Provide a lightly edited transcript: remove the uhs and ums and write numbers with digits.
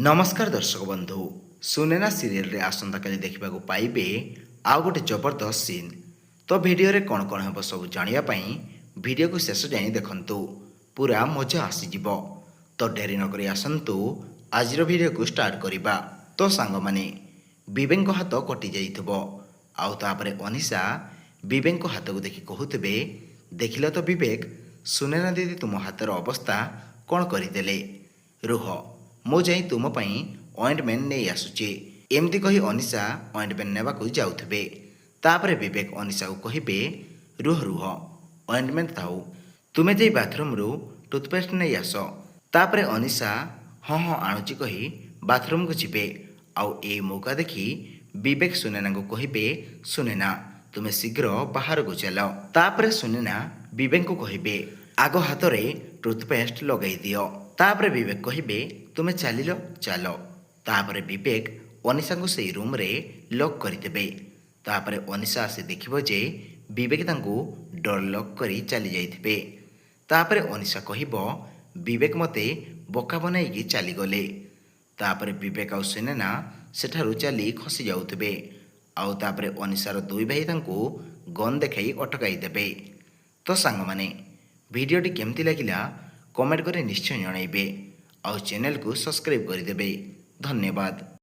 नमस्कार दर्शक बंधु सुनेना सीरियल रे आसंता काली देखा पाइबे आउ गोटे जबरदस्त सीन। तो भिडियो रे कौन कौन हम सब जानिया पाई भिडियो को शेष जाए देखंतु, पूरा मजा आसीजिब। तो डेरी नकरी आसंतु आज भिडियो को स्टार्ट करिबा। तो सांग माने विवेक को हाथ कटि जाइथबो आउ तापरे अनिशा विवेक को हाथ को देखि कहूतबे, देखिल तो विवेक, सुनेना दीदी तुम हाथर अवस्था कौन करदेले, रुह मु जाई तुम पाई ऑइंटमेंट नहीं आसुची। एमती कही अनिशा ऑइंटमेंट नेबा को जाउथबे। तापरे विवेक अनिशा को कहिबे, रुह रुह ऑइंटमेंट थाउ, तुमे जाई बाथरूम रु टूथपेस्ट नहीं आस। तापरे अनिशा हाँ हाँ आणुची कही बाथरूम को जिबे। आउ ए मौका देखी विवेक सुनेना को कहिबे, सुनेना तुमे शीघ्र बाहर को चल। तापरे सुनेना विवेक को कहिबे, आग हाथ रे टूथपेस्ट लगाई दियो। तापरे विवेक कहिबे, तुमे चलिल चल। तापरे विवेक अनिशा को सही रूम रे लॉक करदेबे। तापरे अनिशा आसी देखिबो जे विवेक तांको डोर लॉक करी चली जाइथिबे। तापरे अनिशा कहिबो, विवेक मते बोका बनाइकी चली गले। तापरे विवेक आउ सुनेना सेठारु चली खसी जाउथिबे। आउ तापरे अनिशार दुई भाई तांको गन देखाई अटकाई देबे। तो सांग माने भिडियोटी केमती लागिला कमेंट करे निश्चय जणाइबे। आउ चैनल को सब्सक्राइब करदेबे। धन्यवाद।